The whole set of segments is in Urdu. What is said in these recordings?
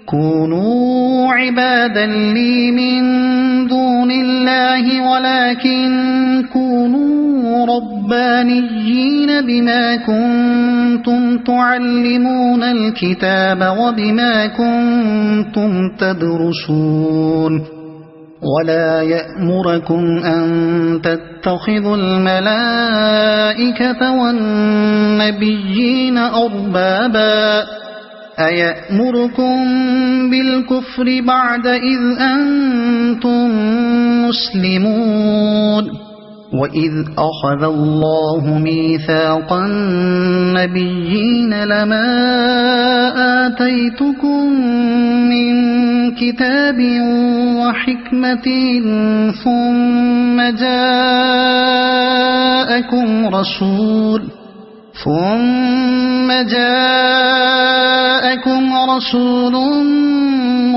كونوا عبادا لي من دون الله ولكن كونوا ربانيين بما كنتم تعلمون الكتاب وبما كنتم تدرسون ولا يأمركم أن تتخذوا الملائكة والنبيين أربابا أيأمركم بالكفر بعد إذ أنتم مسلمون وإذ أخذ الله ميثاق النبيين لما آتيتكم من كتاب وحكمة ثم جاءكم رسول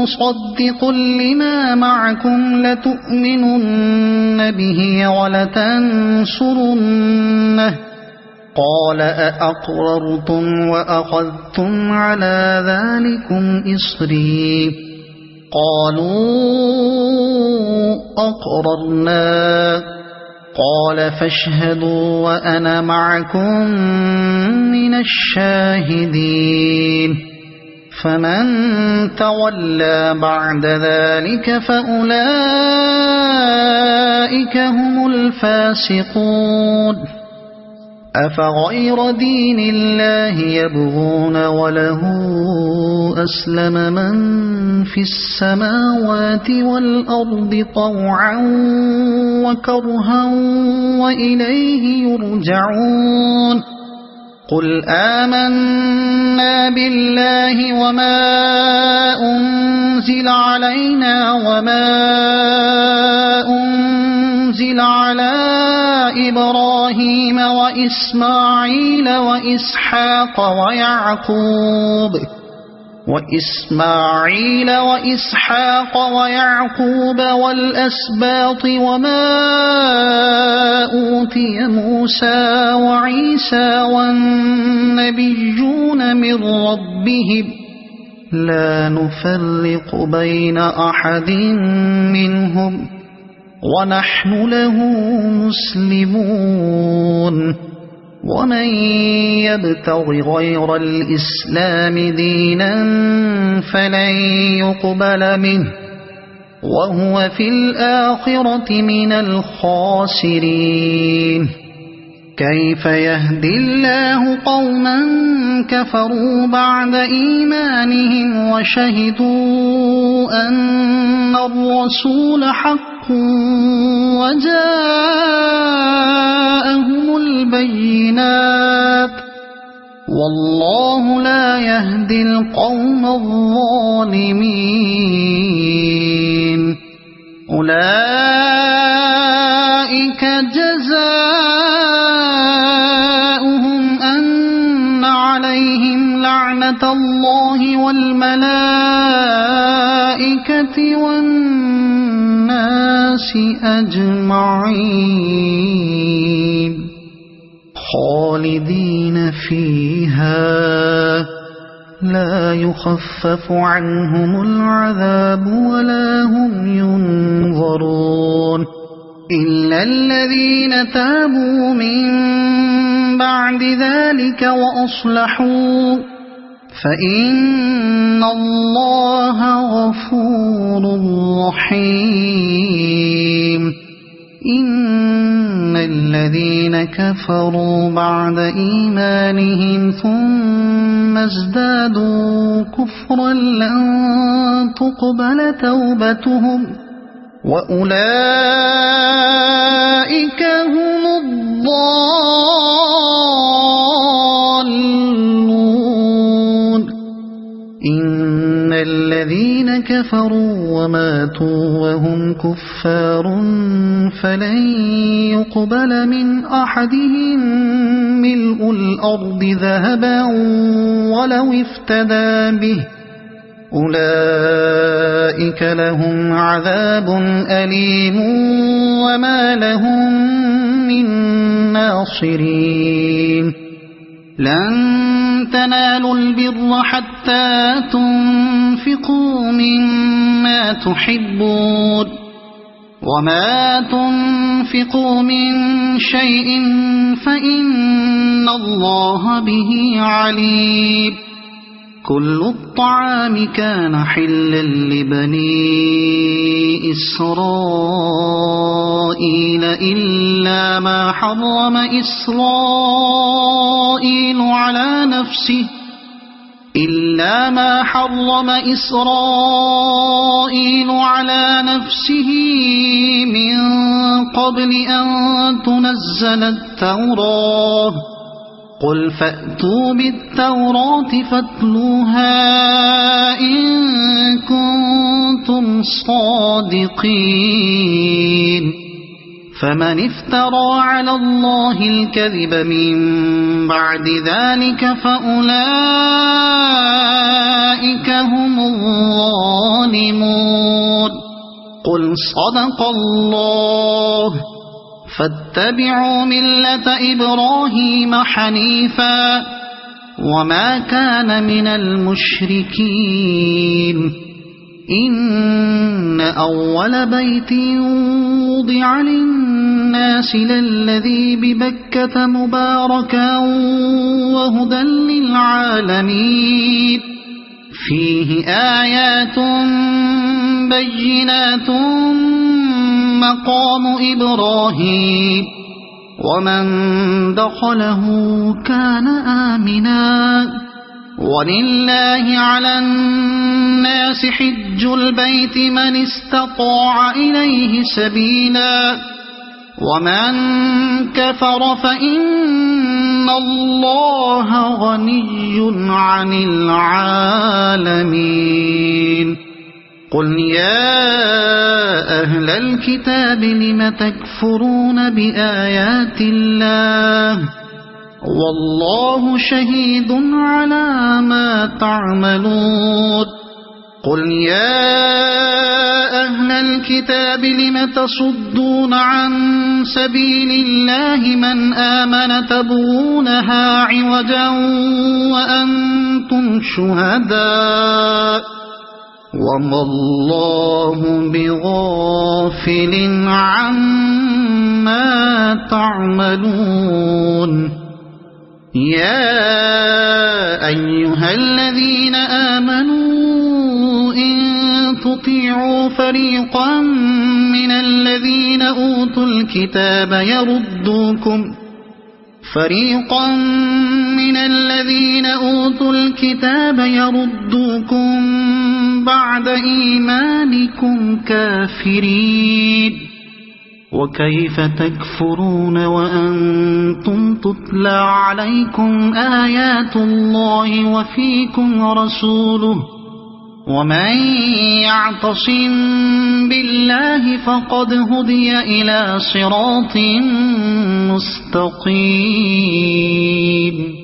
مصدق لما معكم لتؤمنن به ولتنصرنه قال أأقررتم وأخذتم على ذلكم إصري قالوا أقررنا قال فاشهدوا وأنا معكم من الشاهدين فمن تولى بعد ذلك فأولئك هم الفاسقون أفغير دين الله يبغون وله أسلم من في السماوات والأرض طوعا وكرها وإليه يرجعون قل آمنا بالله وما أنزل علينا وما أنزل على إبراهيم وإسماعيل وإسحاق ويعقوب والأسباط وما أوتي موسى وعيسى والنبيون من ربهم لا نفرق بين أحد منهم ونحن له مسلمون ومن يبتغ غير الإسلام دينا فلن يقبل منه وهو في الآخرة من الخاسرين كيف يهدي الله قوما كفروا بعد إيمانهم وشهدوا أن الرسول حق وجاءهم البينات والله لا يهدي القوم الظالمين أولئك جزاؤهم أن عليهم لعنة الله والملائكة والناس أجمعين خالدين فيها لا يخفف عنهم العذاب ولا هم ينظرون إلا الذين تابوا من بعد ذلك وأصلحوا فإن الله غفور رحيم إن الذين كفروا بعد إيمانهم ثم ازدادوا كفرا لن تقبل توبتهم وأولئك هم الضالون إن الذين كفروا وماتوا وهم كفار فلن يقبل من أحدهم ملء الأرض ذهبا ولو افتدى به أولئك لهم عذاب أليم وما لهم من ناصرين لن تنالوا البر حتى تنفقوا مما تحبون وما تنفقوا من شيء فإن الله به عليم كل الطعام كان حلا لبني إسرائيل إلا ما حرم إسرائيل على نفسه من قبل أن تنزل التوراة قل فأتوا بالتوراة فاتلوها إن كنتم صادقين فمن افترى على الله الكذب من بعد ذلك فأولئك هم الظالمون قل صدق الله فاتبعوا ملة إبراهيم حنيفا وما كان من المشركين إن أول بيت وضع للناس للذي ببكة مباركا وهدى للعالمين فيه آيات بينات مقام إبراهيم ومن دخله كان آمنا ولله على الناس حج البيت من استطاع إليه سبيلا ومن كفر فإن الله غني عن العالمين قل يا أهل الكتاب لم تكفرون بآيات الله والله شهيد على ما تعملون قل يا أهل الكتاب لم تصدون عن سبيل الله من آمن تبغونها عوجا وأنتم شهداء وما الله بغافل عما تعملون يا أيها الذين آمنوا إن تطيعوا فريقا من الذين أوتوا الكتاب يردوكم بعد إيمانكم كافرين وكيف تكفرون وأنتم تتلى عليكم آيات الله وفيكم رسوله ومن يعتصم بالله فقد هدي إلى صراط مستقيم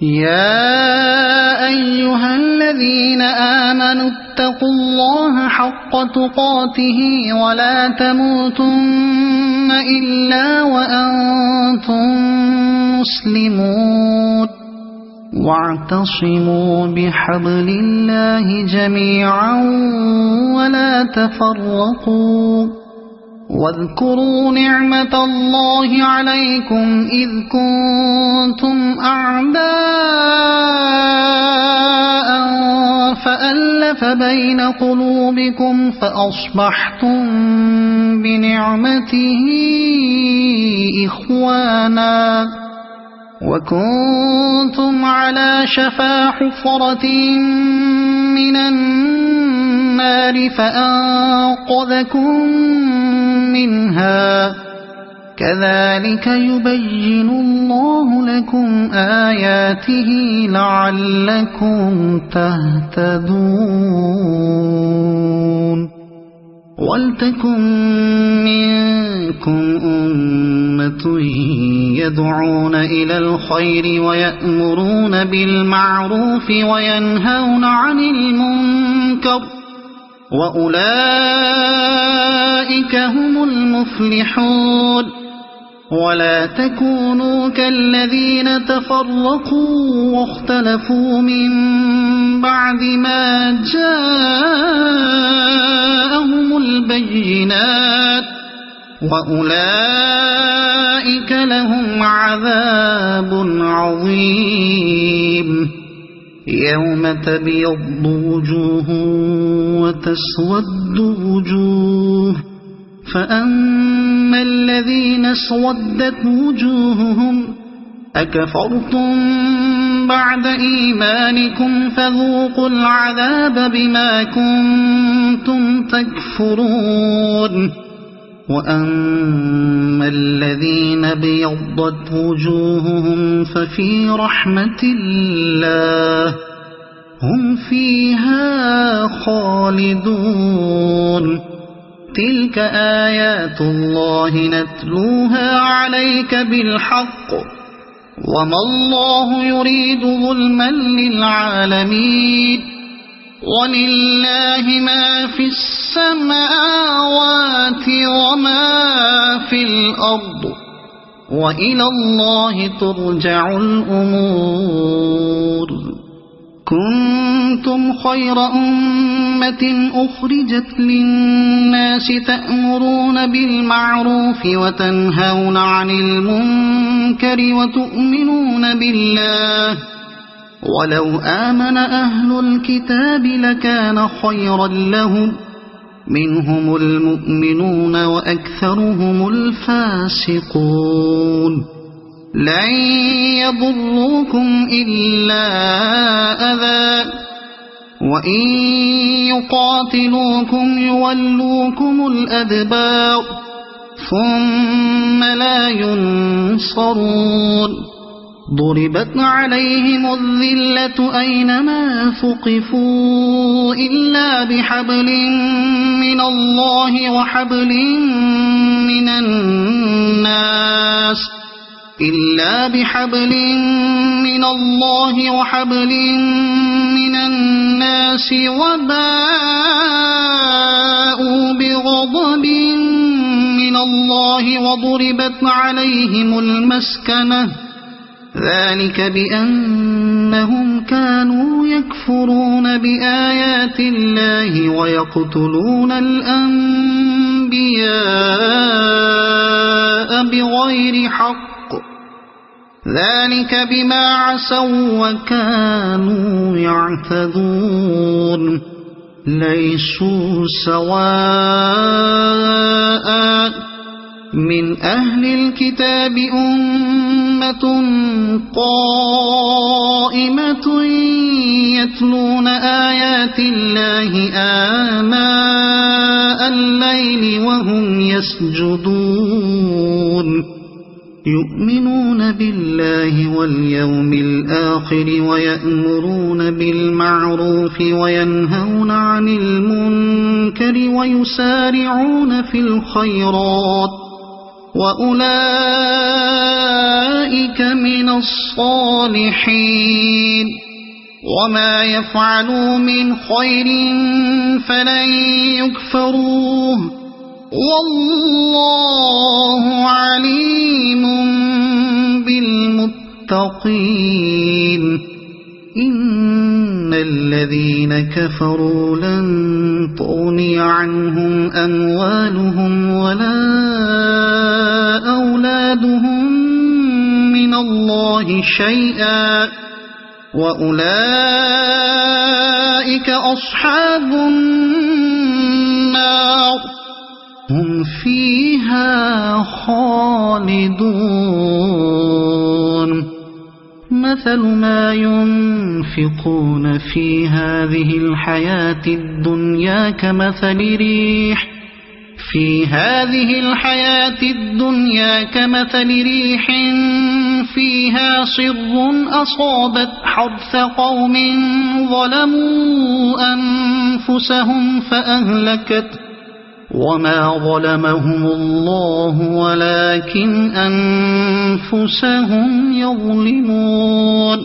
يا أيها الذين آمنوا اتقوا الله حق تقاته ولا تموتن إلا وأنتم مسلمون واعتصموا بحبل الله جميعا ولا تفرقوا واذكروا نعمة الله عليكم إذ كنتم أعداء فألف بين قلوبكم فأصبحتم بنعمته إخوانا وكنتم على شفا حفرة من النار فأنقذكم منها كذلك يبين الله لكم آياته لعلكم تهتدون ولتكن منكم أمة يدعون إلى الخير ويأمرون بالمعروف وينهون عن المنكر وأولئك هم المفلحون ولا تكونوا كالذين تفرقوا واختلفوا من بعد ما جاءهم البينات وأولئك لهم عذاب عظيم يوم تبيض وجوه وتسود وجوه فأما الذين اسودت وجوههم أكفرتم بعد إيمانكم فذوقوا العذاب بما كنتم تكفرون وأما الذين بيضت وجوههم ففي رحمة الله هم فيها خالدون تلك آيات الله نتلوها عليك بالحق وما الله يريد ظلما للعالمين ولله ما في السماوات وما في الأرض وإلى الله ترجع الأمور كنتم خير أمة أخرجت للناس تأمرون بالمعروف وتنهون عن المنكر وتؤمنون بالله ولو آمن أهل الكتاب لكان خيرا لهم منهم المؤمنون وأكثرهم الفاسقون لن يضروكم إلا أذى وإن يقاتلوكم يولوكم الأدبار ثم لا ينصرون ضربت عليهم الذلة أينما ثقفوا إلا بحبل من الله وحبل من الناس وباءوا بغضب من الله وضربت عليهم المسكنة ذلك بأنهم كانوا يكفرون بآيات الله ويقتلون الأنبياء بغير حق ذلك بما عصوا وكانوا يعتدون ليسوا سواء من أهل الكتاب أمة قائمة يتلون آيات الله آناء الليل وهم يسجدون يؤمنون بالله واليوم الآخر ويأمرون بالمعروف وينهون عن المنكر ويسارعون في الخيرات وأولئك من الصالحين وما يفعلوا من خير فلن يكفروه والله عليم بالمتقين إن الذين كفروا لن تغني عنهم أموالهم ولا أولادهم من الله شيئا وأولئك أصحاب النار هم فيها خالدون مثل ما ينفقون في هذه الحياة الدنيا كمثل ريح فيها صر أصابت حرث قوم ظلموا أنفسهم فأهلكت وما ظلمهم الله ولكن أنفسهم يظلمون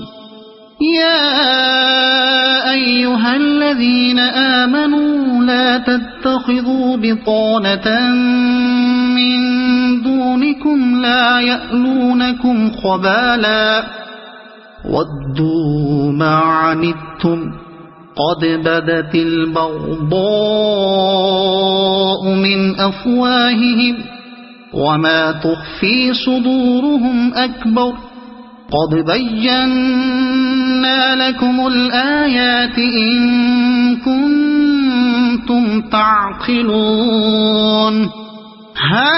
يا أيها الذين آمنوا لا تتخذوا بطانة من دونكم لا يألونكم خبالا ودوا ما عنتم قد بدت البغضاء من أفواههم وما تخفي صدورهم أكبر قد بينا لكم الآيات إن كنتم تعقلون ها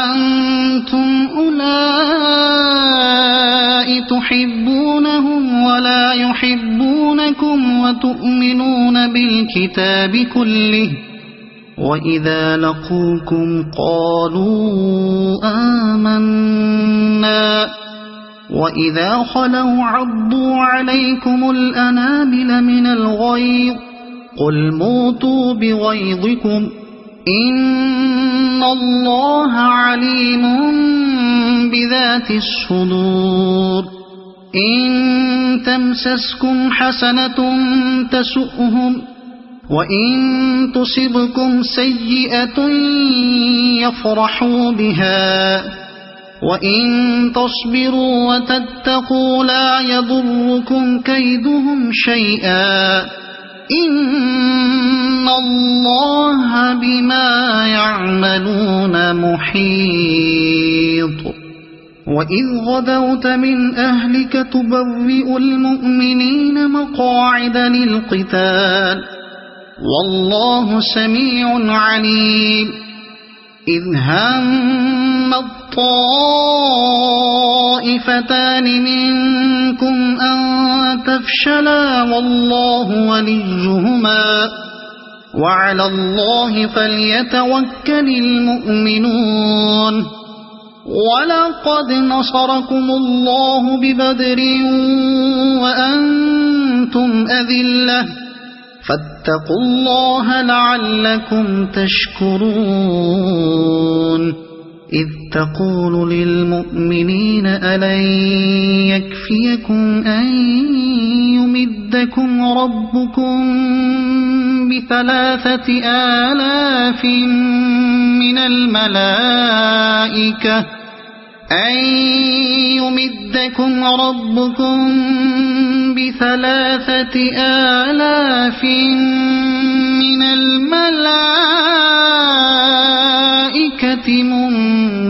أنتم أولئك تحبونهم ولا يحبونكم وتؤمنون بالكتاب كله وإذا لقوكم قالوا آمنا وإذا خلوا عضوا عليكم الأنامل من الغيظ قل موتوا بغيظكم إن الله عليم بذات الصدور إن تمسسكم حسنة تسؤهم وإن تصبكم سيئة يفرحوا بها وإن تصبروا وتتقوا لا يضركم كيدهم شيئا إن الله بما يعملون محيط وإذ غدوت من أهلك تبوئ المؤمنين مقاعد للقتال والله سميع عليم إذ هم الطائفتان منكم أن تفشلا والله وليهما وعلى الله فليتوكل المؤمنون ولقد نصركم الله ببدر وأنتم أذلة فاتقوا الله لعلكم تشكرون إذ تقول للمؤمنين ألن يكفيكم أن يمدكم ربكم ب3,000 من الملائكة أن يمدكم ربكم ب3,000 من الملائكة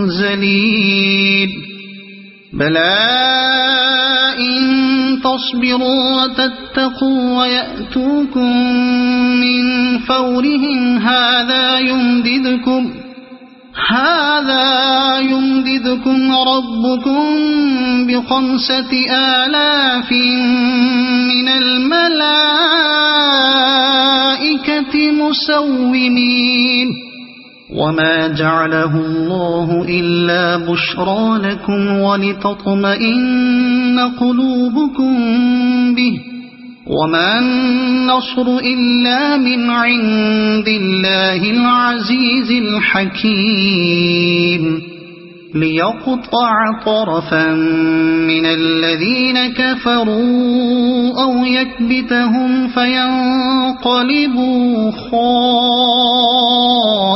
منزلين بلى إن تصبروا وتتقوا ويأتوكم من فورهم هذا يمددكم ربكم ب5,000 من الملائكة مسومين وما جعله الله إلا بشرى لكم ولتطمئن قلوبكم به وما النصر إلا من عند الله العزيز الحكيم ليقطع طرفا من الذين كفروا أو يكبتهم فينقلبوا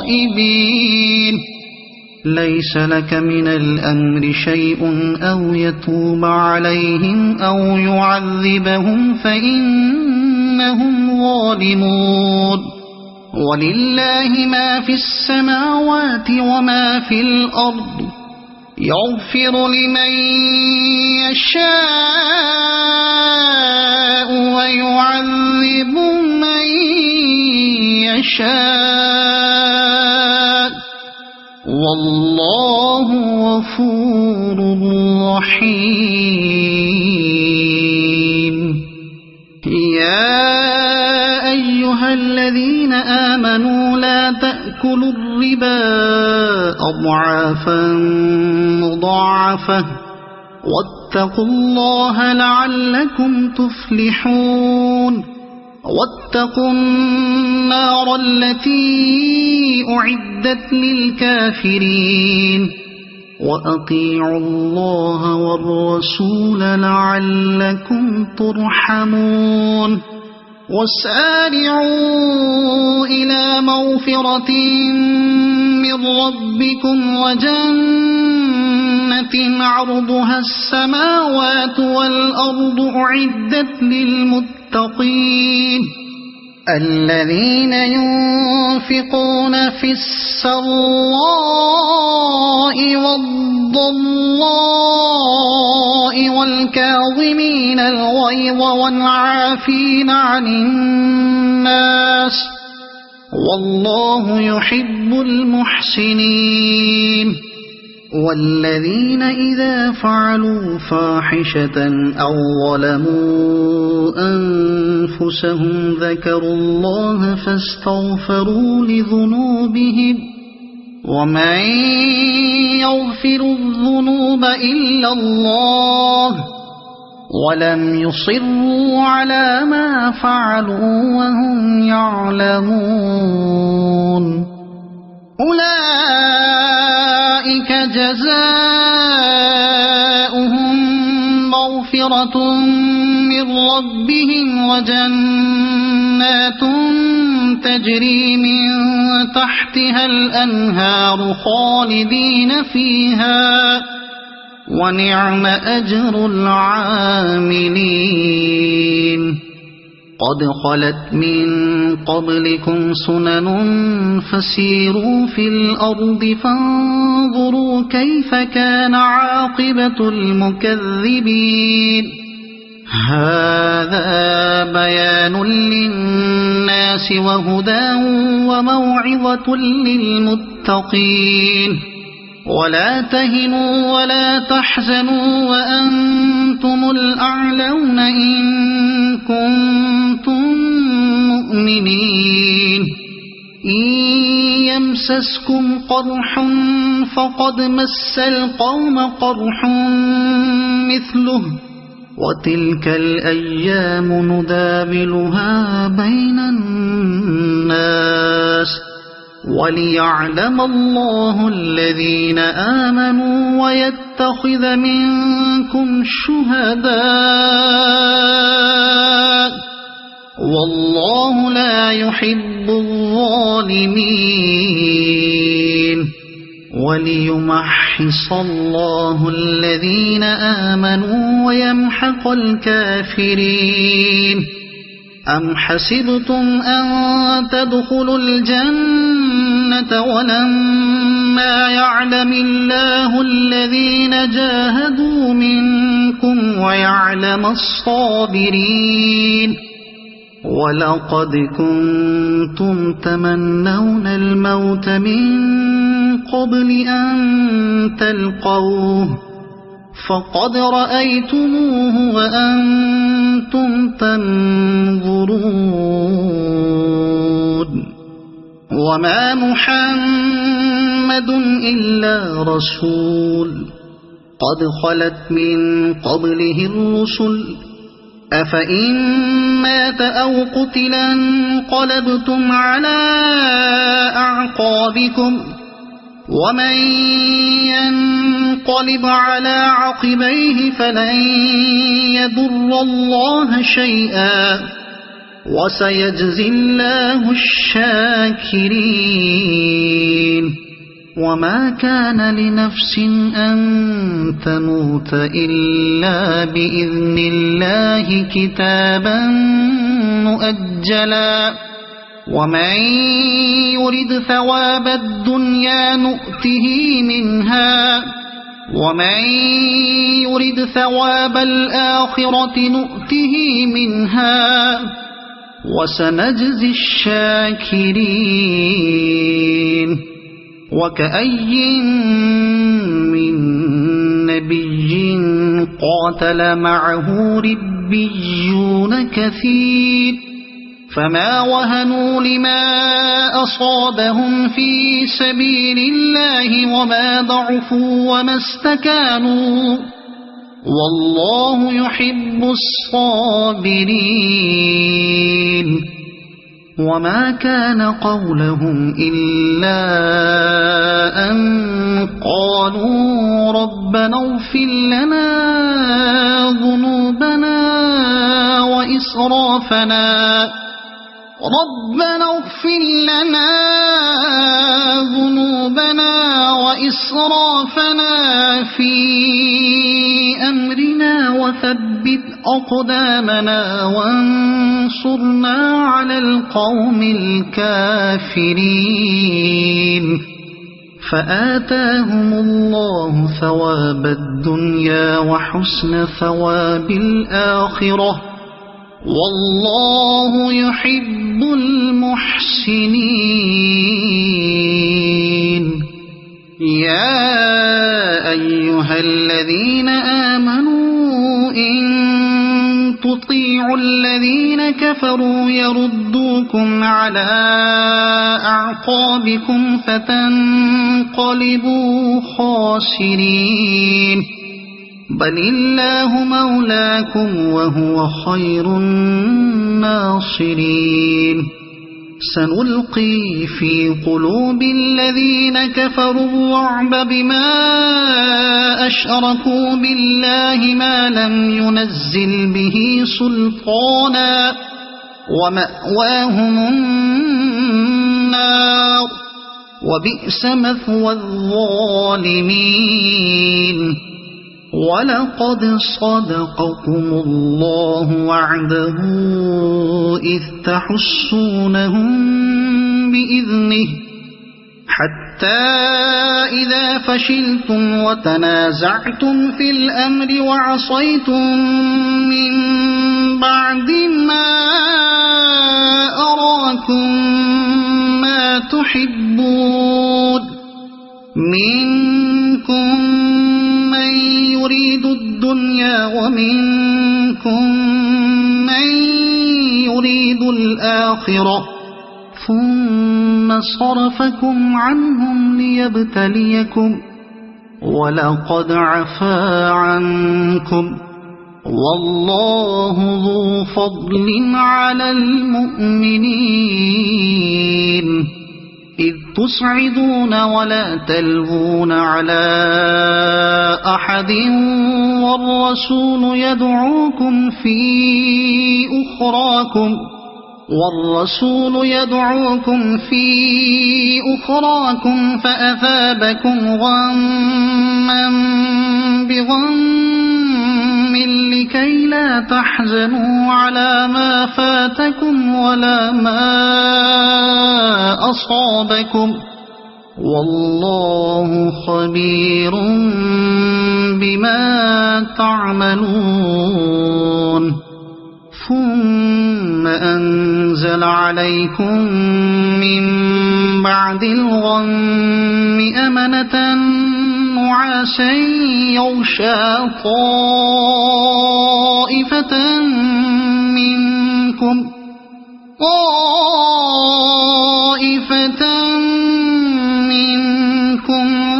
خائبين ليس لك من الأمر شيء أو يتوب عليهم أو يعذبهم فإنهم ظالمون ولله ما في السماوات وما في الأرض يغفر لمن يشاء ويعذب من يشاء والله غفور رحيم يا أيها الذين آمنوا لا تأكلوا الربا أضعافا مضاعفة واتقوا الله لعلكم تفلحون واتقوا النار التي أعدت للكافرين وأطيعوا الله والرسول لعلكم ترحمون وسارعوا إلى مغفرة من ربكم وجنة عرضها السماوات والأرض أعدت للمتقين الذين ينفقون في السراء والضراء والكاظمين الغيظ والعافين عن الناس والله يحب المحسنين والذين إذا فعلوا فاحشة أو ظلموا أنفسهم ذكروا الله فاستغفروا لذنوبهم ومن يغفر الذنوب إلا الله ولم يصروا على ما فعلوا وهم يعلمون أولئك جزاؤهم مغفرة من ربهم وجنات تجري من تحتها الأنهار خالدين فيها ونعم أجر العاملين قد خلت من قبلكم سنن فسيروا في الأرض فانظروا كيف كان عاقبة المكذبين هذا بيان للناس وهدى وموعظة للمتقين ولا تهنوا ولا تحزنوا وأنتم الأعلون إن كنتم مؤمنين إن يمسسكم قرح فقد مس القوم قرح مثله وتلك الأيام نداولها بين الناس وليعلم الله الذين آمنوا ويتخذ منكم شهداء والله لا يحب الظالمين وليمحص الله الذين آمنوا ويمحق الكافرين أم حسبتم أن تدخلوا الجنة ولما يعلم الله الذين جاهدوا منكم ويعلم الصابرين ولقد كنتم تمنون الموت من قبل أن تلقوه فقد رأيتموه وأنتم تنظرون وما محمد إلا رسول قد خلت من قبله الرسل أفإن مات أو قتلا انقلبتم على أعقابكم ومن ينقلب على عقبيه فلن يضر الله شيئا وسيجزي الله الشاكرين وما كان لنفس أن تموت إلا بإذن الله كتابا مؤجلا ومن يرد ثواب الدنيا نؤته منها ومن يرد ثواب الآخرة نؤته منها وسنجزي الشاكرين وكأي من نبي قاتل معه ربيون كثير فما وهنوا لما أصابهم في سبيل الله وما ضعفوا وما استكانوا والله يحب الصابرين وما كان قولهم إلا أن قالوا ربنا اغفر لنا ذنوبنا ربنا اغفر لنا ذنوبنا وإسرافنا في أمرنا وثبت أقدامنا وانصرنا على القوم الكافرين فآتاهم الله ثواب الدنيا وحسن ثواب الآخرة والله يحب المحسنين يا أيها الذين آمنوا إن تطيعوا الذين كفروا يردوكم على أعقابكم فتنقلبوا خاسرين بل الله مولاكم وهو خير الناصرين سنلقي في قلوب الذين كفروا الرعب بما أشركوا بالله ما لم ينزل به سلطانا ومأواهم النار وبئس مثوى الظالمين ولقد صدقكم الله وعده إذ تحسونهم بإذنه حتى إذا فشلتم وتنازعتم في الأمر وعصيتم من بعد ما أراكم ما تحبون منكم من يريد الدنيا ومنكم من يريد الآخرة ثم صرفكم عنهم ليبتليكم ولقد عفا عنكم والله ذو فضل على المؤمنين إذ تصعدون ولا تلوون على أحد والرسول يدعوكم في أخراكم فأثابكم غما بغم لكي لا تحزنوا على ما فاتكم ولا ما أصابكم والله خبير بما تعملون ثم أنزل عليكم من بعد الغم أمنة نعاسا يغشى طائفة منكم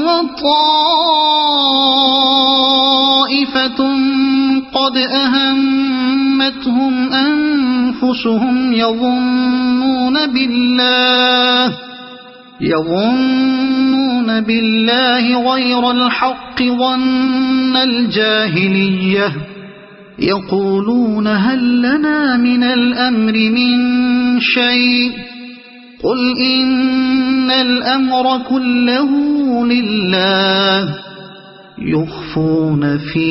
وطائفة قد أهمتهم أنفسهم يظنون بالله غير الحق ظن الجاهلية يقولون هل لنا من الأمر من شيء قل إن الأمر كله لله يخفون في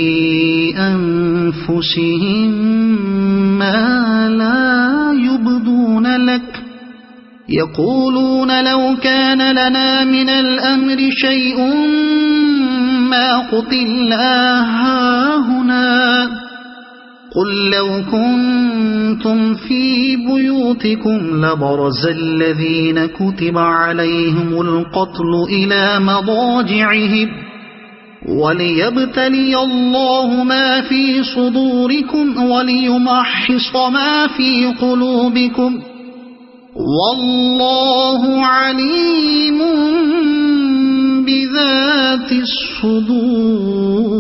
أنفسهم ما لا يبدون لك يقولون لو كان لنا من الأمر شيء ما قتلنا هاهنا قل لو كنتم في بيوتكم لبرز الذين كتب عليهم القتل إلى مضاجعهم وليبتلي الله ما في صدوركم وليمحص ما في قلوبكم والله عليم بذات الصدور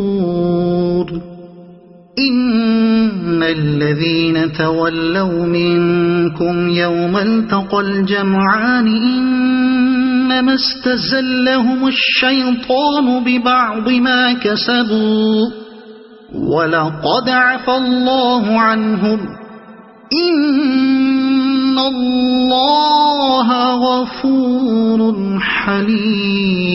إن الذين تولوا منكم يوم التقى الجمعان إنما استزلهم الشيطان ببعض ما كسبوا ولقد عفى الله عنهم إن الله غفور حليم